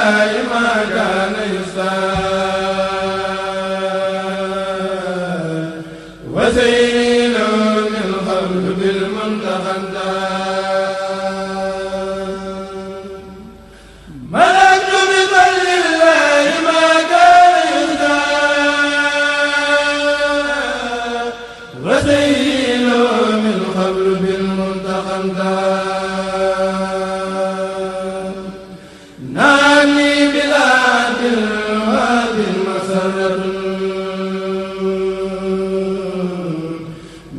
لله ما كان يستاهل وزين من قبل بالمنتهى ملكت بفضل الله ما كان يستاهل وزين من قبل بالمنتهى ناني بلاد الوادي مسرة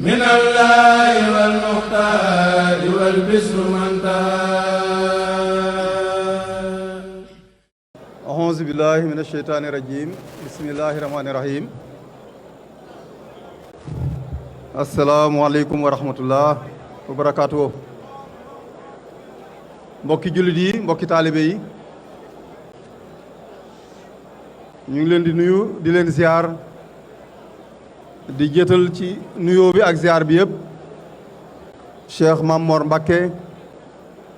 من الله والمختار والبسر من أعوذ بالله من الشيطان الرجيم بسم الله الرحمن الرحيم السلام عليكم ورحمة الله وبركاته mbokki jullit yi mbokki taalibe yi ñu ngi leen di nuyu di leen ziar di jëtal ci nuyoo bi ak ziar bi yëpp Cheikh Mamor Mbacké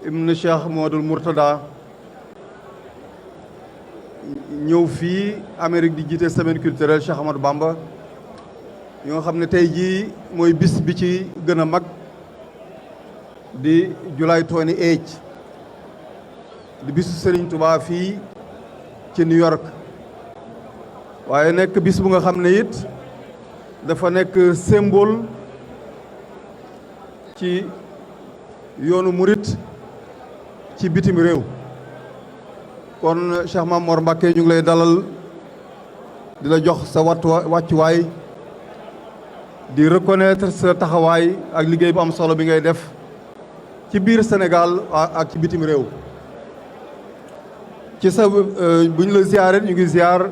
ibn Cheikh Modou Mourtada ñëw fii Amérique di jiite semaine culturelle Cheikh Ahmadou Bamba yoo nga xam ne tey jii mooy bis bi ci gën a mag di July 28 di bisu Serigne Touba fii ci New York waaye nekk bis bu nga xam ne it dafa nekk symbole ci yoonu murit ci bitim réew kon Cheikh Mamor Mbacké ñu ngi lay dalal di la jox sa wàccuwaay di reconnaître sa taxawaay ak liggéey bu am solo bi ngay def ci biir Sénégal ak ci bitim réew ci sa bu ñu la ziaré ñu ngi ziar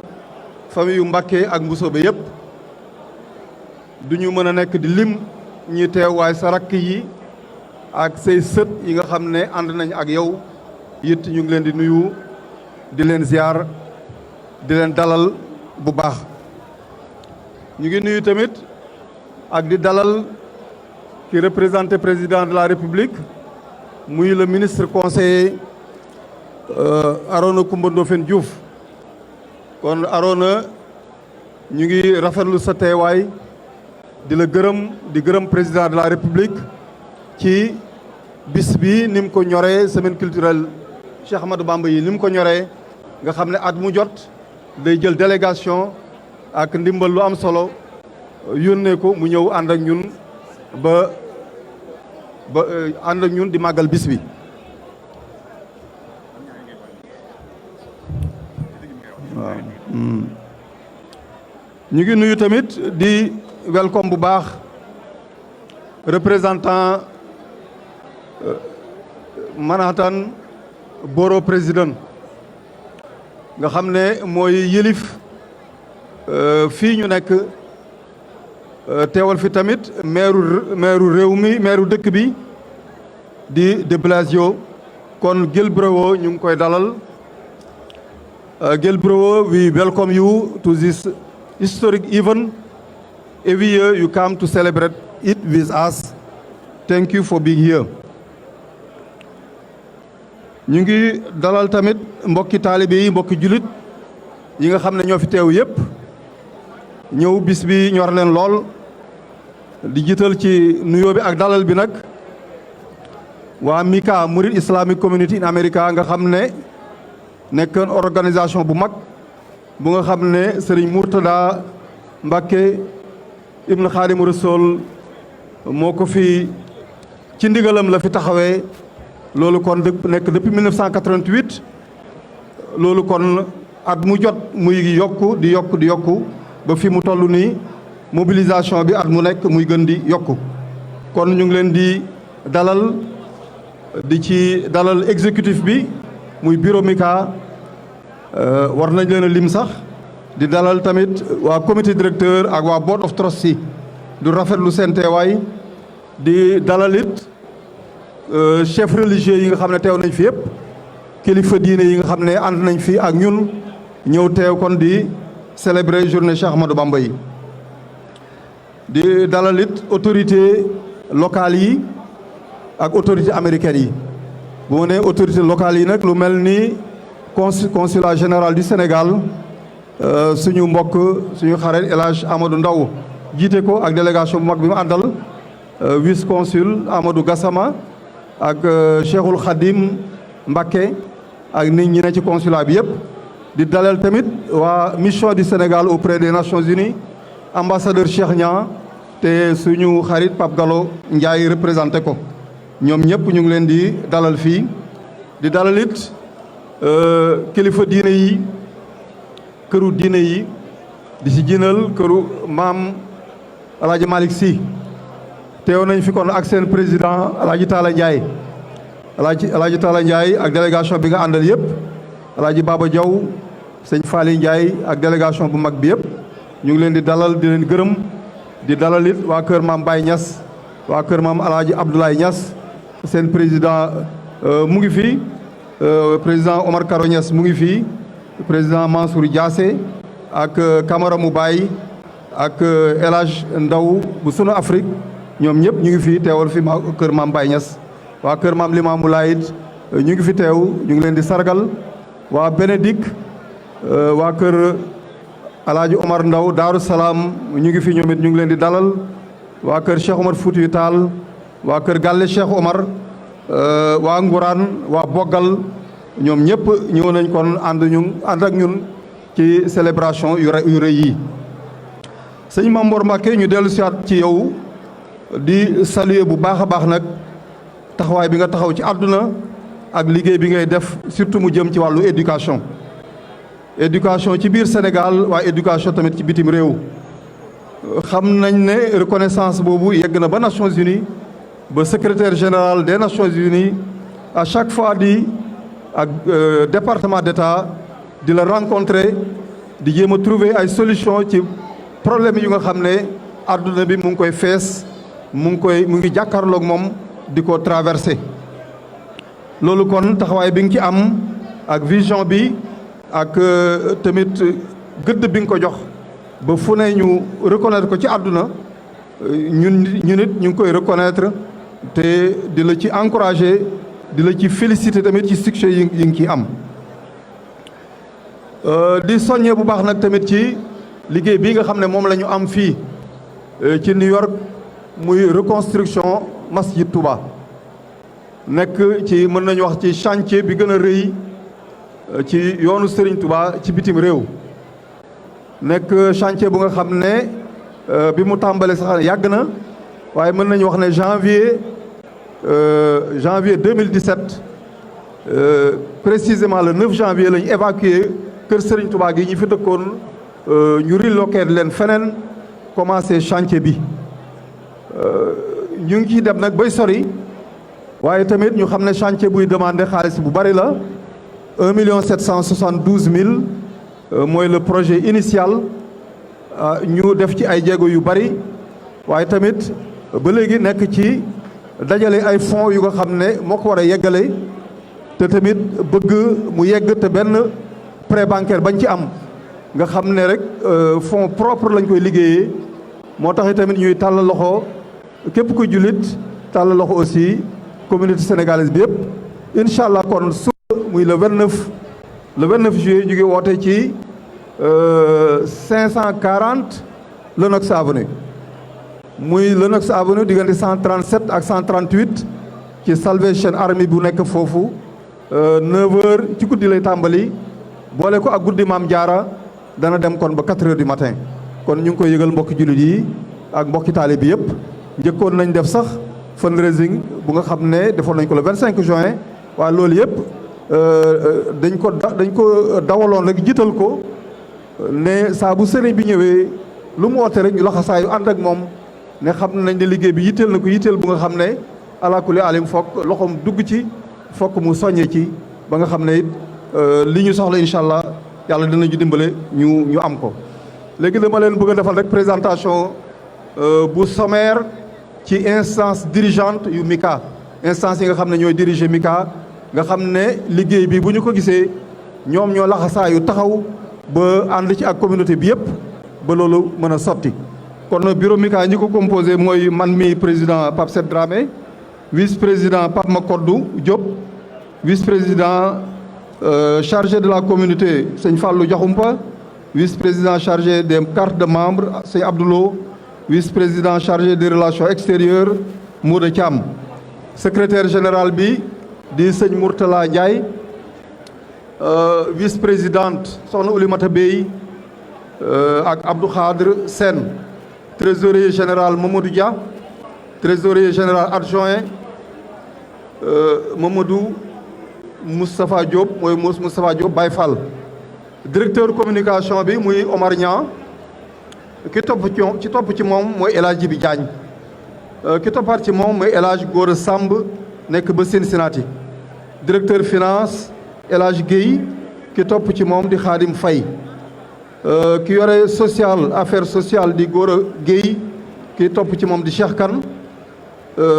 famille yu Mbacké ak Mbusoobe yëpp du ñu mën a nekk di lim ñi teew waaye sa rakk yi ak say sët yi nga xam ne ànd nañ ak yow it ñu ngi leen di nuyu di leen ziar di leen dalal bu baax ñu ngi nuyu tamit ak di dalal ki représenté président de la République muy le ministre conseiller Arona Coumba Ndoffène Diouf kon Arona ñu ngi rafetlu sa teewaay di la gërëm di gërëm président de la République ci bis bi ni mu ko ñoree semaine culturelle Cheikh Ahmadou Bamba yi ni mu ko ñoree nga xam ne at mu jot day jël délégation ak ndimbal lu am solo yónnee ko mu ñëw ànd ak ñun ba ànd ak ñun di màggal bis bi waaw ñu ngi nuyu tamit di welcome bu baax représentant Manhattan Borough président nga xam ne mooy yëlif fii ñu nekk teewal fi tamit maire réew mi maire dëkk bi di de Blasio kon Guilbereau ñu ngi koy dalal Guilbereau, we welcome you to this historic event. Every year you come to celebrate it with us. Thank you for being here. ñu ngi dalal tamit mbokki taalibe yi mbokki julit yi nga xam ne ñoo fi teew yépp ñëw bis bi ñor leen lool di jiital ci nuyoo bi ak dalal bi nag waa MICA Murid Islamic Community in America nga xam ne nekkoon organisation bu mag bu nga xam ne Serigne Mourtada Mbacké ibn Khadim Rassoul moo ko fi ci ndigalam la fi taxawee loolu kon nekk depuis 1988 loolu kon at mu jot muy yokku di yokku ba fi mu toll nii mobilisation bi at mu nekk muy gën di yokku kon ñu ngi leen di dalal di ci dalal exécutif bi muy bureau MICA war nañ leen a lim sax di dalal tamit waa comité directeur ak waa board of trustee du rafetlu seen teewaay di dalal it chef religieux yi nga xam ne teew nañ fi yëpp kilifa diine yi nga xam ne ànd nañ fi ak ñun ñëw teew kon di célébrer journée Cheikh Ahmadou Bamba yi di dalal it autorité locales yi ak autorité américaines yi bu ma nee autorité locales yi nag lu mel ni consulat général du Sénégal suñu mbokk suñu xarit El Hadj Amadou Ndaw jiite ko ak délégation bu mag bi mu àndal vice consul Amadou Gassama ak Cheikhul Khadim Mbacké ak nit ñi ne ci consulat bi yëpp di dalal tamit waa mission du Sénégal auprès des Nations Unies ambassadeur Cheikh Niang te suñu xarit Pape Gallo Ndiaye représenté ko ñoom ñëpp ñu ngi leen di dalal fii di dalal it kilifa diine yi këru diine yi di ci jinal këru maam El Hadj Malick Sy teew nañ fi kon ak seen président El Hadj Talla Ndiaye El Hadj Talla Ndiaye ak délégation bi nga àndal yëpp El Hadj Baba Diaw sëñ Faly Ndiaye ak délégation bu mag bi yëpp ñu ngi leen di dalal di leen gërëm di dalal it waa kër maam Baye Niass waa kër maam El Hadj Abdoulaye Niass seen président mu ngi fii président Omar Karo Niass mu ngi fii président Mansour Diassé ak Camara mu Baye ak El Hadj Ndaw bu sunu Afrique ñoom ñëpp ñu ngi fii teewal fi kër maam Baye Niass waa kër maam Limamou Laye it ñu ngi fi teew ñu ngi leen di sargal waa Bénédicte waa kër Alaaji Omar Ndaw Daaru Salaam ñu ngi fi ñoom it ñu ngi leen di dalal waa kër Cheikh Omar Foutiyou Tall waa kër Galle Cheikh Omar waa Ngourane waa Boggal ñoom ñëpp ñëw nañ kon ànd ak ñun ci célébration yu rëy yi sëñ Mamboor Mbacké ñu dellu siwaat ci yow di saluer bu baax a baax nag taxawaay bi nga taxaw ci àdduna ak liggéey bi ngay def surtout mu jëm ci wàllu éducation ci biir Sénégal waaye éducation tamit ci bitim réew xam nañ ne reconnaissance boobu yegg na ba Nations Unies ba secrétaire général des Nations Unies à chaque fois di ak département d'État di la rencontrer di jéem a trouver ay solution ci problème yu nga xam ne àdduna bi mu ngi koy fees mu ngi jàkkaarloog moom di ko traversé loolu kon taxawaay bi nga ci am ak vision bi ak tamit gëdd bi nga ko jox ba fu ne ñu reconnaître ko ci àdduna ñun nit ñu ngi koy reconnaître te di la ci encourager di la ci féliciter tamit ci succès yi ngi ciy am di soññee bu baax nag tamit ci liggéey bii nga xam ne moom la ñu am fii ci New York muy reconstruction Masjid Touba nekk ci mën nañu wax ci chantier bi gën a rëy ci yoonu Serigne Touba ci bitim réew nekk chantier bu nga xam ne bi mu tàmbalee sax yàgg na waaye mën nañu wax ne janvier 2017 précisément le 9 janvier lañu évacué kër Serigne Touba gi ñi fi dëkkoon ñu reloquer leen feneen commencé chantier bi ñu ngi ciy dem nag bay sori waaye tamit ñu xam ne chantier buy demandé xaalis bu bari la 1,772,000 mooy le projet initial ñu def ci ay jéego yu bari waaye tamit ba léegi nekk ci dajale ay fonds yu nga xam ne moo ko war a yeggale te tamit bëgg mu yegg te benn prêt bancaire bañ ci am nga xam ne rek fonds propre lañ koy liggéeyee moo tax tamit ñuy tàll loxo képp ku jullit tàll loxo aussi communauté sénégalaise bi yëpp incha allah kon su muy le 29 juillet ñu ngi woote ci 540 Lenox Avenue muy Lenox Avenue diggante 137 ak 138 ci Salvation Army bu nekk foofu 9h ci guddi lay tàmbali boole ko ak guddi Maam Jaara dana dem kon ba 4h du matin kon ñu ngi koy yëgal mbokki jullit yi ak mbokki taalibe bi yëpp njëkkoon nañ def sax fundraising bu nga xam ne defoon nañ ko le 25 juin waaye loolu yëpp dañ ko dawaloon rek jiital ko ne saa bu sëriñ bi ñëwee lu mu woote rek ñu laxasaayu ànd ak moom ne xam nañ ne liggéey bi yitteel na ko yitteel bu nga xam ne alakuli alim fokk loxoom dugg ci fokk mu soññee ci ba nga xam ne it li ñu soxla incha allah yàlla dinañu dimbale ñu am ko. léegi dama leen bëgg a defal rek présentation bu sommaire ci instance dirigeante yu MICA instance yi nga xam ne ñooy diriger MICA nga xam ne liggéey bi bu ñu ko gisee ñoom ñoo laxasaayu taxaw ba ànd ci ak communauté bi yëpp ba loolu mën a sotti. kon bureau MICA ñi ko composé mooy man mi président Pape Seth Dramé vice président Pape Makodou Diop vice président chargé de la communauté sëñ Fallou Diakhoumpa, vice-président chargé des cartes de membres sëñ Abdoulo, vice-président chargé des relations extérieures Mouda Thiam, secrétaire général bi di sëñ Mourtala Ndiaye, vice-présidente soxna Oulimata Bey ak Abdou Khadre Sène, trésorier général Mamadou Dia, trésorier général adjoint Mamadou Moustapha Diop mooy Moustapha Diop Baye Fall, directeur communication bi muy Omar Niang, ki topp ci moom mooy El Hadj Jibi Diagne, ki toppaat ci moom mooy El Hadj Gora Samb nekk ba Cincinnati, directeur finance El Hadj Guèye, ki topp ci moom di Khadim Faye, ki yore social affaire sociale di Gora Guèye, ki topp ci moom di Cheikh Kane,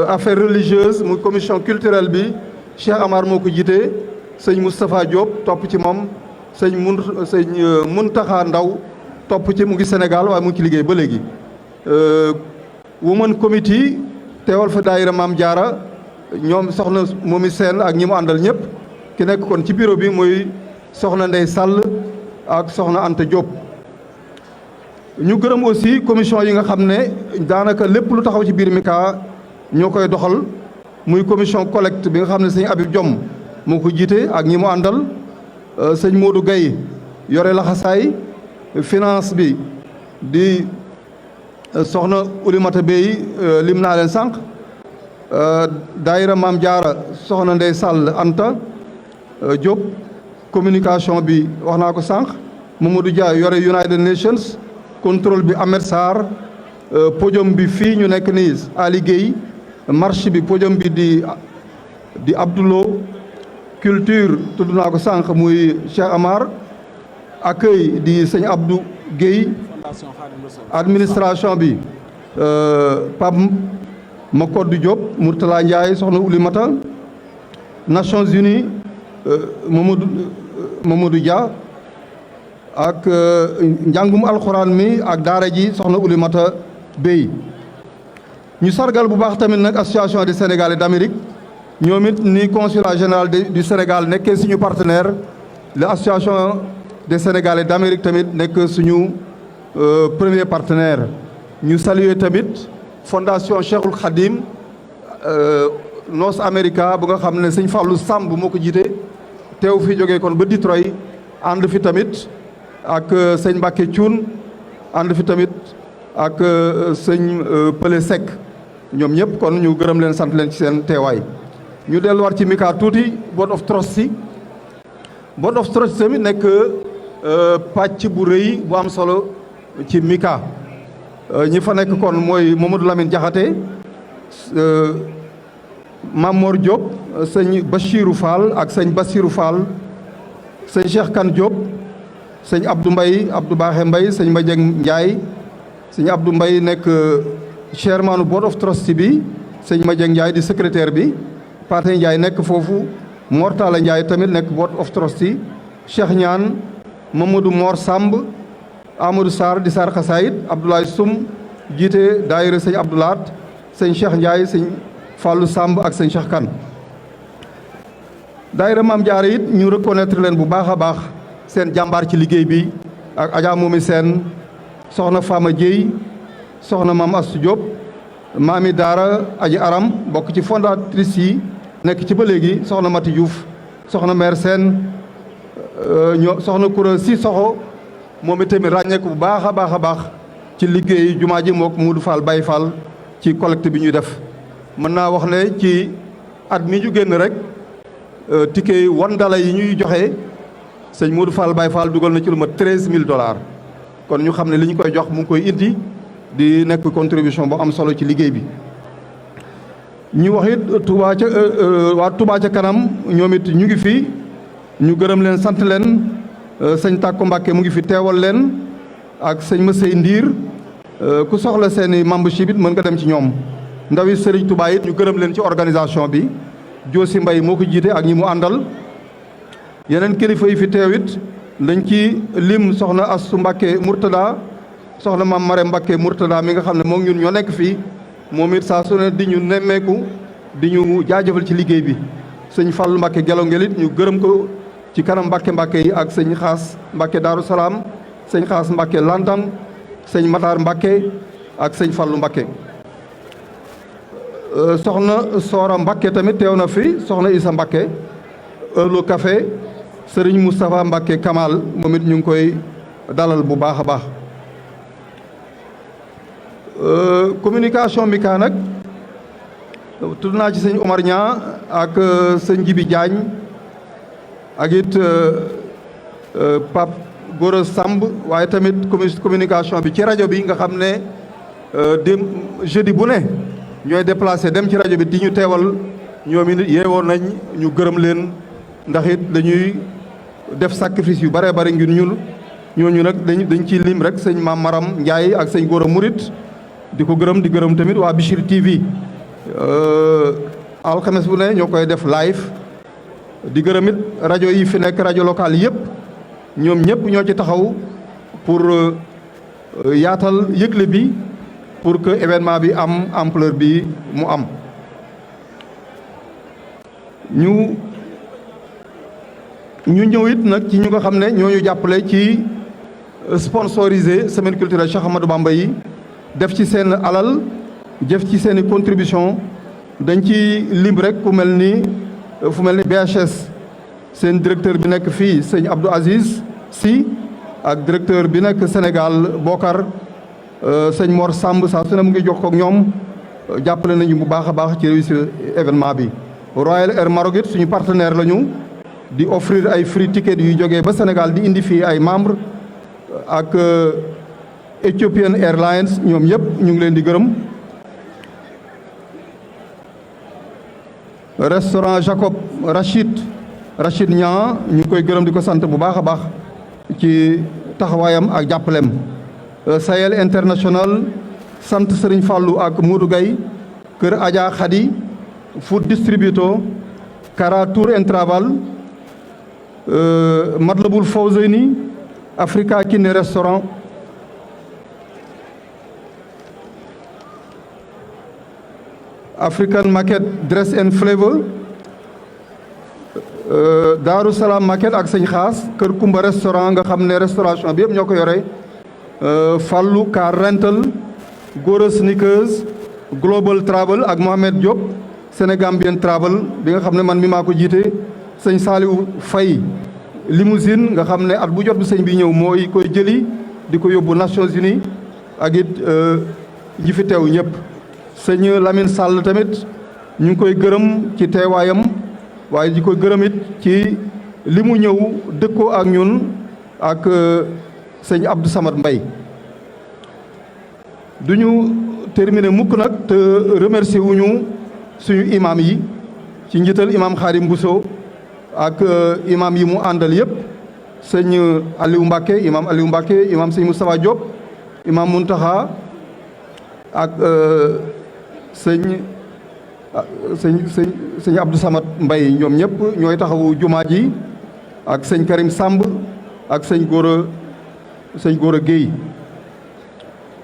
affaire religieuse muy commission culturelle bi Cheikh Amar moo ko jiite, sëñ Moustapha Diop topp ci moom, sëñ Muntaxa Ndaw topp ci mu ngi Sénégal waaye mu ngi ci liggéey ba léegi. Women Committee teewal fa daayira Maam Jaara, ñoom soxna Momi Sène ak ñi mu àndal ñëpp, ki nekk kon ci bureau bi mooy soxna Ndey Sall ak soxna Anta Diop. ñu gërëm aussi commission yi nga xam ne daanaka lépp lu taxaw ci biir Mika ñoo koy doxal, muy commission collecte bi nga xam ne sëñ Habib Diom moo ko jiite ak ñi mu àndal, sëñ Modou Gaye yore laxasaay, finance bi di soxna Oulimata Bey lim naa leen sànq, daayira Maam Jaara soxna Ndey Sall Anta Diop, communication bi wax naa ko sànq, Mamadou Dia yore United Nations, contrôle bi Ahmed Sarr, podium bi fii ñu nekk nii Ali Guèye, marche bi podium bi di Abdoulo, culture tudd naa ko sànq muy Cheikh Amar, accueil di sëñ Abdou Guèye, administration bi Pape Makodou Diop, Mourtala Ndiaye, soxna Oulimata, Nations Unies Mamadou Dia, ak njàngum alxuraan mi ak daara ji soxna Oulimata Bey. ñu sargal bu baax tamit nag association des Sénégalais d'Amérique, ñoom it ni consulat général du Sénégal nekkee suñu partenaire, la association des Sénégalais d'Amérique tamit nekk suñu premier partenaire. ñu saluer tamit fondation Cheikhul Khadim North America bu nga xam ne sëñ Fallou Samb moo ko jiite, teew fi jógee kon ba Detroit, ànd fi tamit ak sëñ Mbacke Thioune, ànd fi tamit ak sëñ Pële Seck, ñoom ñëpp kon ñu gërëm leen sant leen ci seen teewaay. ñu delluwaat ci Mika tuuti, Board of Trustees. Board of Trustees tamit nekk pàcc bu rëy bu am solo ci Mika. ñi fa nekk kon mooy Mamadou Lamine Diakhaté, Mamor Diop, sëñ Bachirou Fall ak sëñ Bassirou Fall, sëñ Cheikh Kane Diop, sëñ Abdou Mbaye, Abdou Baaxe Mbaye, sëñ Madieng Ndiaye, sëñ Abdou Mbaye nekk chairman Board of Trustees bi, sëñ Madieng Ndiaye di secrétaire bi, Pathé Ndiaye nekk foofu, Mortala Ndiaye tamit nekk Board of Trustees, Cheikh Ñaan, Mamadou Mor Samb, Amadou Sarr di Sarr Xasaayit, Abdoulaye Soum jiite daayira sëñ Abdoulaat, sëñ Cheikh Ndiaye, sëñ Fallou Samb ak sëñ Cheikh Kane. daayira Maam Jaara it ñu reconnaître leen bu baax a baax seen jàmbaar ci liggéey bi, ak Adja Momi Sène, soxna Fama Dieye, soxna Maam Astou Diop, Maami Daara Aji Aram bokk ci fondatrice yi nekk ci ba léegi, soxna Mati Diouf, soxna Mère Sène, soxna Koura Si Soxo moom itamit ràññeeku bu baax a baax ci liggéey jumaa ji mook Moudou Fall Baye Fall ci collecte bi ñuy def. mën naa wax ne ci at mi ñu génn rek ticket $1 yi ñuy joxe sëñ Moudou Fall Baye Fall dugal na ci lu ma $13,000, kon ñu xam ne li ñu koy jox mu ngi koy indi di nekk contribution bu am solo ci liggéey bi. ñu wax it waa Touba ca kanam ñoom it ñu ngi fi, ñu gërëm leen sant leen, sëñ Tàkko Mbàkke mu ngi fi teewal leen ak sëñ Masey Ndiir, ku soxla seeni membership it mën nga dem ci ñoom. ndawi Sëriñ Touba it ñu gërëm leen ci organisation bi, Joosi Mbay moo ko jiite ak ñi mu àndal. yeneen kilifa yi fi teew it lañ ci lim soxna Astu Mbàkke Murtada, soxna Maam Mare Mbàkke Murtada mi nga xam ne moom ñun ñoo nekk fii, moom it saa su ne di ñu nemmeeku di ñu jaajëfal ci liggéey bi. sëñ Fallu Mbàkke Gelongel it ñu gërëm ko ci kanam Mbàkke yi ak sëñ Xaas Mbàkke Daaru Salaam sëñ Xaas Mbàkke Landang sëñ Matar Mbàkke ak sëñ Fallu Mbàkke soxna Soora Mbàkke tamit teew na fi soxna Isa Mbàkke Eulo Café sëriñ Moustapha Mbàkke Kamal moom it ñu ngi koy dalal bu baax a baax communication bi kaa nag tudd naa ci sëñ Omar Niang ak sëñ Jibi Diagne ak it Pape Gora Samb waaye tamit communication bi ci rajo bi nga xam ne dem jeudi bu ne ñooy déplacé dem ci rajo bi di ñu teewal ñoom it yeewoon nañ ñu gërëm leen ndax it dañuy def sacrifice yu bëree bëri ngir ñooñu nag dañ ciy lim rek sëñ Maam Maram Ndiaye ak sëñ Gora Murit di ko gërëm di gërëm tamit waa Bichri TV alxames bu ne ñoo koy def live di gërëm it rajo yi fi nekk rajo locale yëpp ñoom ñëpp ñoo ci taxaw pour yaatal yëgle bi pour que événement bi am ampleur bi mu am ñu ñëw it nag ci ñu nga xam ne ñoo ñu jàppale ci sponsorisé semaine culturelle Cheikh Ahmadou Bamba yi def ci seen alal def ci seen i contribution dañ ci lim rek fu mel ni BHS seen directeur bi nekk fii sëñ Abdou Aziz Sy ak directeur bi nekk Sénégal Bokar sëñ Mor Samb saa su ne mu ngi jox ko ak ñoom jàppale nañu bu baax a baax ci réussir événement bi. Royal Air Maroc it suñu partenaire lañu di offrir ay free ticket yu jógee ba Sénégal di indi fii ay membres ak Ethiopian Airlines ñoom ñëpp ñu ngi leen di gërëm. Restaurant Jacob Rachid Niang ñu ngi koy gërëm di ko sant bu baax a baax ci taxawaayam ak jàppaleem. Sahel International sant Serigne Fallou ak Modou Gaye Kër Adja Khady Food Distributor Kara Tour and Travel Madlaboul Fawzeyni Africa Kiné Restaurant African Market Dress and Flavor Daaru Salaam Market ak sëñ Xaas Kër Kumba restaurant nga xam ne restauration bi yëpp ñoo ko yore Fallou Car Rental Gora Sneakers Global Travel ak Mohamed Diop Sénégambien Travel bi nga xam ne man mi maa ko jiite sëñ Saliou Faye limousine nga xam ne at bu jot bu sëñ bi ñëw mooy koy jëli di ko yóbbu Nations Unies ak it ñi fi teew ñëpp sëñ Lamine Sall tamit ñu ngi koy gërëm ci teewaayam waaye di ko gërëm it ci li mu ñëw dëkkoo ak ñun ak sëñ Abdou Samad Mbaye duñu terminer mukk nag te remercier wuñu suñu imam yi ci njiital imam Khadim Bousso ak imam yi mu àndal yëpp sëñ Aliou Mbacké imam sëñ Moustapha Diop imam Muntaha ak sëñ Abdou Samad Mbaye ñoom ñëpp ñooy taxawu jumaa ji ak sëñ Karim Samb ak sëñ Gora Guèye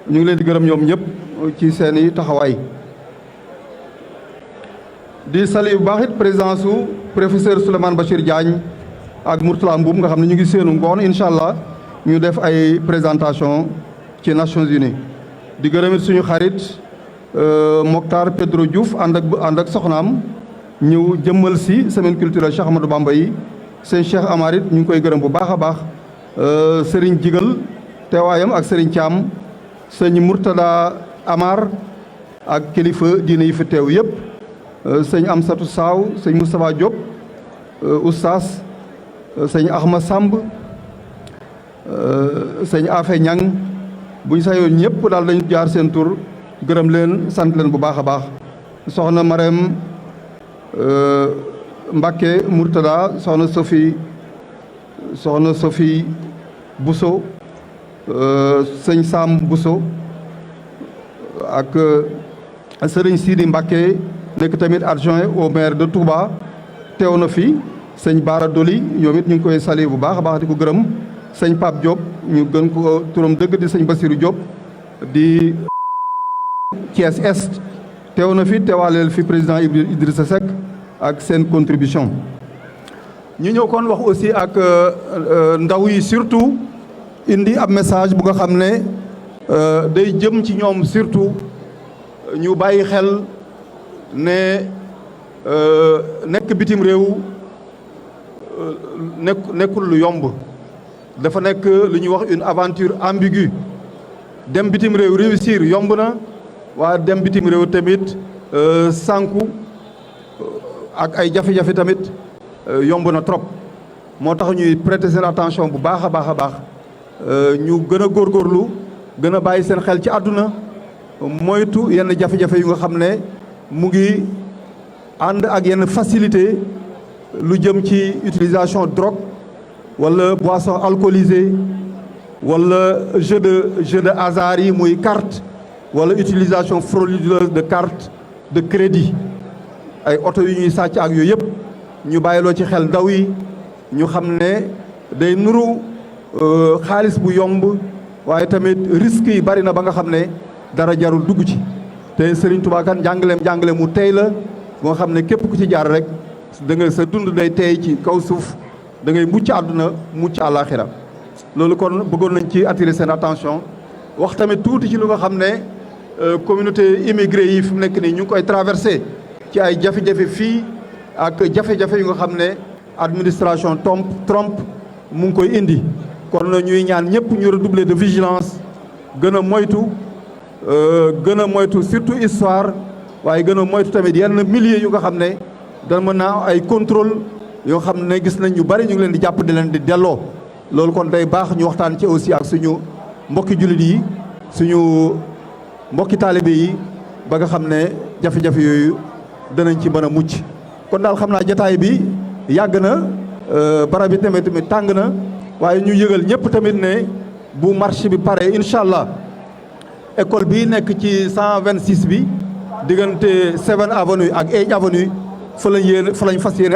ñu ngi leen di gërëm ñoom ñëpp ci seeni taxawaay di sali bu baax it présence su professeur Souleymane Bachir Diagne ak Mourtala Mboum nga xam ne ñu ngi seenu ngoon incha allah ñu def ay présentation ci Nations Unies di gërëm it suñu xarit Mokhtar Pedro Diouf ànd ak soxnaam ñëw jëmmal si semaine culturelle Cheikh Ahmadou Bamba yi seen Cheikh Amar it ñu ngi koy gërëm bu baax a baax Serigne Jigal teewaayam ak Serigne Thiam sëñ Mourtada Amar ak kilifa diine yi fi teew yëpp sëñ Amsatou Saw sëñ Moustapha Diop oustaz sëñ Ahmad Samb sëñ Afe Ñang bu ñu sayoon ñëpp daal dañu jaar seen tur gërëm leen sant leen bu baax a baax soxna Marème Mbacké Mourtada soxna Sophie Bousso sëñ Sam Bousso ak sëriñ Sidi Mbacké nekk tamit adjoint au maire de Touba teew na fi sëñ Bara Doli ñoom it ñu ngi koy sali bu baax a baax di ko gërëm sëñ Pape Diop ñu gën ko turam dëgg di sëñ Bassirou Diop di Thiès Est teew na fi teewaaleel fi président Idrissa Seck ak seen contribution ñu ñëw kon wax aussi ak ndaw yi surtout indi ab message bu nga xam ne day jëm ci ñoom surtout ñu bàyyi xel ne nekk bitim réew nekkul lu yomb dafa nekk lu ñuy wax une aventure ambiguë dem bitim réew réussir yomb na waa dem bitim réew tamit sànku ak ay jafe-jafe tamit yomb na trop moo tax ñuy prêter seen attention bu baax a baax a baax ñu gën a góorgóorlu gën a bàyyi seen xel ci àdduna moytu yenn jafe-jafe yu nga xam ne mu ngi ànd ak yenn facilité lu jëm ci utilisation drogue wala boisson alcoolisée wala jeu de hasard yi muy carte wala utilisation frauduleuse de carte de crédit ay oto yu ñuy sàcc ak yooyu yëpp ñu bàyyiloo ci xel ndaw yi ñu xam ne day nuru xaalis bu yomb waaye tamit risques yi bari na ba nga xam ne dara jarul dugg ci te Serigne Touba kan jàngale mu tey la boo xam ne képp ku ci jaar rek da nga sa dund day tey ci kaw suuf da ngay mucc àdduna mucc àllaaxira loolu kon bëggoon nañ ci attirer seen attention wax tamit tuuti ci lu nga xam ne communauté immigré yi fi mu nekk nii ñu ngi koy traversé ci ay jafe-jafe fii ak jafe-jafe yu nga xam ne administration Trump mu ngi koy indi kon ñuy ñaan ñëpp ñu redoubler de vigilance gën a moytu surtout histoire waaye gën a moytu tamit yenn milliers yu nga xam ne dana mën naa ay contrôle yoo xam ne gis nañ ñu bari ñu ngi leen di jàpp di leen di delloo loolu kon day baax ñu waxtaan ci aussi ak suñu mbokki jullit yi suñu mbokki taalibe yi ba nga xam ne jafe-jafe yooyu danañ ci mën a mucc kon daal xam naa jataay bi yàgg na barab bi tamit tàng na waaye ñu yëgal ñëpp tamit ne bu marché bi pare incha allah école bi nekk ci 126 bi diggante 7 avenue ak 8 avenue fa lañ fas yéene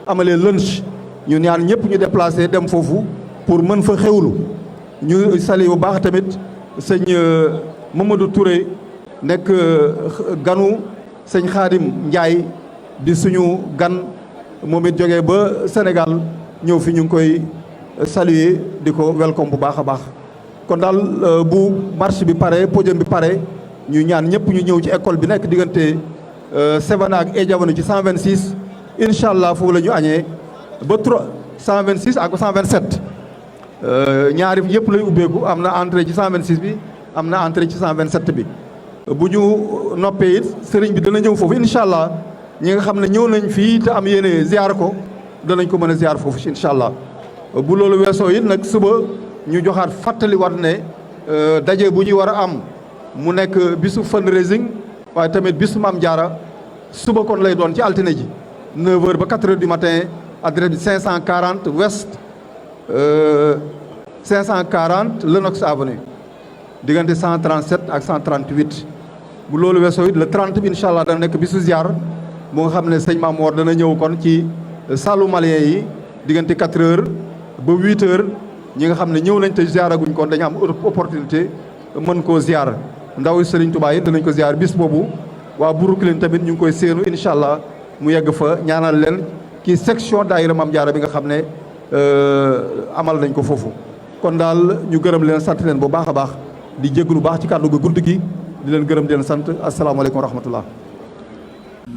amalee lunch ñu ñaan ñëpp ñu déplacé dem foofu pour mën fa xewlu ñu sali bu baax tamit sëñ Mamadou Touré nekk ganu sëñ Khadim Ndiaye di suñu gan moom it jógee ba Sénégal ñëw fi ñu ngi koy saluer di ko welcome bu baax a baax kon daal bu marche bi pare podium bi pare ñu ñaan ñëpp ñu ñëw ci école bi nekk diggante Sevena ak Ejamono ci 126 incha allah foofu la ñu añee ba 126 ak 127 ñaari yëpp lay ubbeeku am na entrée ci 126 bi am na entrée ci 127 bi bu ñu noppee it sëriñ bi dana ñëw foofu incha allah ñi nga xam ne ñëw nañ fii te am yéene ziar ko danañ ko mën a ziar foofu incha allah bu loolu weesoo it nag suba ñu joxaat fàttali war ne daje bu ñuy war a am mu nekk bisu fundraising waaye tamit bisu Maam Jaara suba kon lay doon ci altine ji 9h ba 4h du matin adresse bi 540 West 540 Lenox Avenue diggante 137 ak 138 bu loolu weesoo it le 30 bi incha allah dana nekk bisu ziar mu nga xam ne sëñ Mamoor dana ñëw kon ci salu malien yi diggante 4h ba 8h ñi nga xam ne ñëw nañ te ziaraguñ kon dañu am opportunité mën koo ziar ndaw Serigne Touba yi danañ ko ziar bis boobu waa Brooklyn tamit ñu ngi koy séenu incha allah mu yegg fa ñaanal leen ci section daayira Maam Jaara bi nga xam ne amal nañ ko foofu kon daal ñu gërëm leen sant leen bu baax a baax di jéglu baax ci kàddu gu gudd gi di leen gërëm di leen sant asalaamaaleykum wa rahmatullah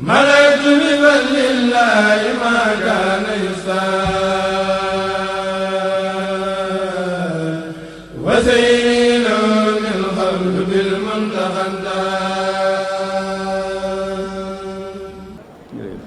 malatu bi lillahi ma kana yusa wa zayyinu min qabl bil muntaqa